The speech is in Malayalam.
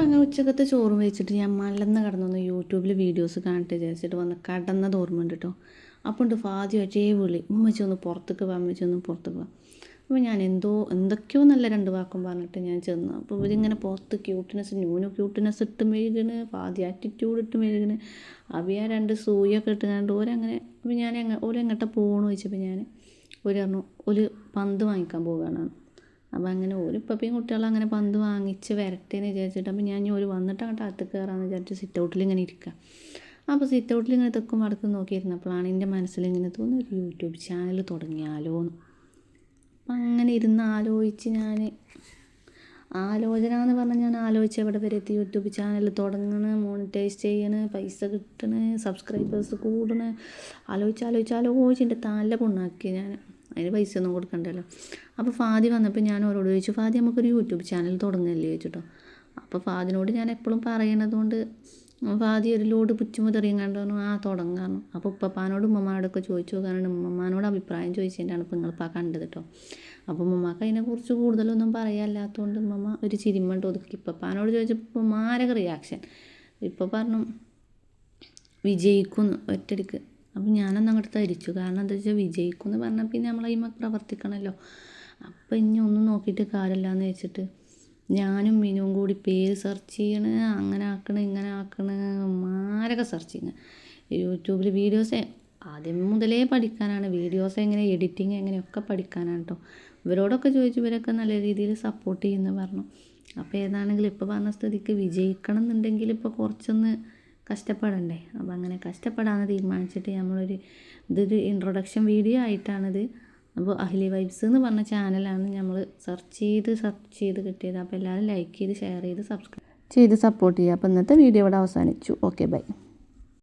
അപ്പം അങ്ങനെ ഉച്ചക്കത്തെ ചോറും വെച്ചിട്ട് ഞാൻ മലന്ന് കിടന്നൊന്ന് യൂട്യൂബിൽ വീഡിയോസ് കാണട്ടെ വിചാരിച്ചിട്ട് വന്ന് കടന്നത് ഓർമ്മയുണ്ട് കേട്ടോ. അപ്പോൾ ഉണ്ട് ഫാദി ഒറ്റേ വിളി, ഉമ്മച്ചി ഒന്ന് പുറത്തേക്ക് പോകാം, ഉമ്മച്ചി ഒന്ന് പുറത്തേക്ക് പോകാം. അപ്പോൾ ഞാൻ എന്തൊക്കെയോ നല്ല രണ്ട് വാക്കും പറഞ്ഞിട്ട് ഞാൻ ചെന്നു. അപ്പോൾ ഇവരിങ്ങനെ പുറത്ത് ക്യൂട്ട്നെസ്, ക്യൂട്ട്നെസ് ഇട്ട് മെഴുകണ്, ഫാദി ആറ്റിറ്റ്യൂഡ് ഇട്ട് മെഴുകണ്. അപ്പോൾ ഞാൻ രണ്ട് സൂയൊക്കെ ഇട്ട് കണ്ട് ഓരങ്ങനെ. അപ്പോൾ ഞാൻ ഓരെങ്ങോട്ടാ പോകണമെന്ന് ചോദിച്ചപ്പോൾ ഞാൻ പറഞ്ഞു ഒരു പന്ത് വാങ്ങിക്കാൻ പോവുകയാണ്. അപ്പോൾ അങ്ങനെ ഒരു പപ്പയും കുട്ടികളും അങ്ങനെ പന്ത് വാങ്ങിച്ച് വരട്ടേന്ന് വിചാരിച്ചിട്ട്, അപ്പോൾ ഞാൻ ഒരു വന്നിട്ട് അങ്ങോട്ട് അകത്ത് കയറാമെന്ന് വിചാരിച്ച് സിറ്റ് ഔട്ടിൽ ഇങ്ങനെ ഇരിക്കുക. അപ്പോൾ സിറ്റ് ഔട്ടിൽ ഇങ്ങനെ തെക്കും വടക്കും നോക്കിയിരുന്നപ്പോഴാണ് എൻ്റെ മനസ്സിൽ ഇങ്ങനെ തോന്നുന്നു ഒരു യൂട്യൂബ് ചാനൽ തുടങ്ങിയാലോ എന്ന്. അപ്പം അങ്ങനെ ഇരുന്ന് ആലോചിച്ച് ആലോചന എന്ന് പറഞ്ഞാൽ ഞാൻ ആലോചിച്ച് എവിടെ വരെ എത്തി. യൂട്യൂബ് ചാനൽ തുടങ്ങണ്, മോണിറ്റൈസ് ചെയ്യണ്, പൈസ കിട്ടണ്, സബ്സ്ക്രൈബേഴ്സ് കൂടണ്, ആലോചിച്ച് എൻ്റെ തല പുണ്ണാക്കി ഞാൻ. അതിന് പൈസ ഒന്നും കൊടുക്കണ്ടല്ലോ. അപ്പോൾ ഫാദി വന്നപ്പോൾ ഞാൻ അവരോട് ചോദിച്ചു, ഫാദി നമുക്കൊരു യൂട്യൂബ് ചാനൽ തുടങ്ങല്ലേ ചോദിച്ചിട്ടോ. അപ്പോൾ ഫാദിനോട് ഞാൻ എപ്പോഴും പറയണത് കൊണ്ട് ഫാദി ഒരു ലോഡ് പുച്ചുമുതെറിയും കണ്ടു തുടങ്ങാറുണ്ട്. അപ്പോൾ ഉപ്പപ്പാനോടും ഉമ്മമാരോടൊക്കെ ചോദിച്ചു നോക്കാറുണ്ട്. ഉമ്മമാനോട് അഭിപ്രായം ചോദിച്ചതിൻ്റെയാണ് ഇപ്പോൾ നിങ്ങളിപ്പോൾ കണ്ടത് കേട്ടോ. അപ്പോൾ ഉമ്മമാക്ക് അതിനെക്കുറിച്ച് കൂടുതലൊന്നും പറയാനില്ലാത്തതുകൊണ്ട് ഉമ്മ ഒരു ചിരിമണ്ട് ഒതുക്കി. ഇപ്പപ്പാനോട് ചോദിച്ചപ്പോൾ ഉമ്മാരൊക്കെ റിയാക്ഷൻ. ഇപ്പോൾ പറഞ്ഞു വിജയിക്കുന്നു ഒറ്റടിക്ക്. അപ്പം ഞാനൊന്നും അങ്ങോട്ട് തരിച്ചു. കാരണം എന്താ വെച്ചാൽ വിജയിക്കും എന്ന് പറഞ്ഞാൽ പിന്നെ നമ്മൾ അതിന്മേൽ പ്രവർത്തിക്കണമല്ലോ. അപ്പം ഇനി ഒന്നും നോക്കിയിട്ട് കാര്യമില്ലാന്ന് വെച്ചിട്ട് ഞാനും മിനുവും കൂടി പേര് സെർച്ച് ചെയ്യണ്, അങ്ങനെ ആക്കണ് ഇങ്ങനെ ആക്കണ്, മാരൊക്കെ സെർച്ച് ചെയ്യുന്നത്. യൂട്യൂബിൽ വീഡിയോസ് ആദ്യം മുതലേ പഠിക്കാനാണ്, വീഡിയോസ് എങ്ങനെ എഡിറ്റിങ് എങ്ങനെയൊക്കെ പഠിക്കാനാണ് കേട്ടോ. ഇവരോടൊക്കെ ചോദിച്ചു, ഇവരൊക്കെ നല്ല രീതിയിൽ സപ്പോർട്ട് ചെയ്യുമെന്ന് പറഞ്ഞു. അപ്പോൾ ഏതാണെങ്കിലും ഇപ്പോൾ പറഞ്ഞ സ്ഥിതിക്ക് വിജയിക്കണം എന്നുണ്ടെങ്കിൽ ഇപ്പോൾ കുറച്ചൊന്ന് കഷ്ടപ്പെടണ്ടേ. അപ്പോൾ അങ്ങനെ കഷ്ടപ്പെടാമെന്ന് തീരുമാനിച്ചിട്ട് ഇതൊരു ഇൻട്രൊഡക്ഷൻ വീഡിയോ ആയിട്ടാണിത്. അപ്പോൾ അഹ്ലി വൈബ്സ് എന്ന് പറഞ്ഞ ചാനലാണ് നമ്മൾ സെർച്ച് ചെയ്ത് കിട്ടിയത്. അപ്പോൾ എല്ലാവരും ലൈക്ക് ചെയ്ത് ഷെയർ ചെയ്ത് സബ്സ്ക്രൈബ് ചെയ്ത് സപ്പോർട്ട് ചെയ്യുക. അപ്പോൾ ഇന്നത്തെ വീഡിയോ ഇവിടെ അവസാനിച്ചു. Okay bye.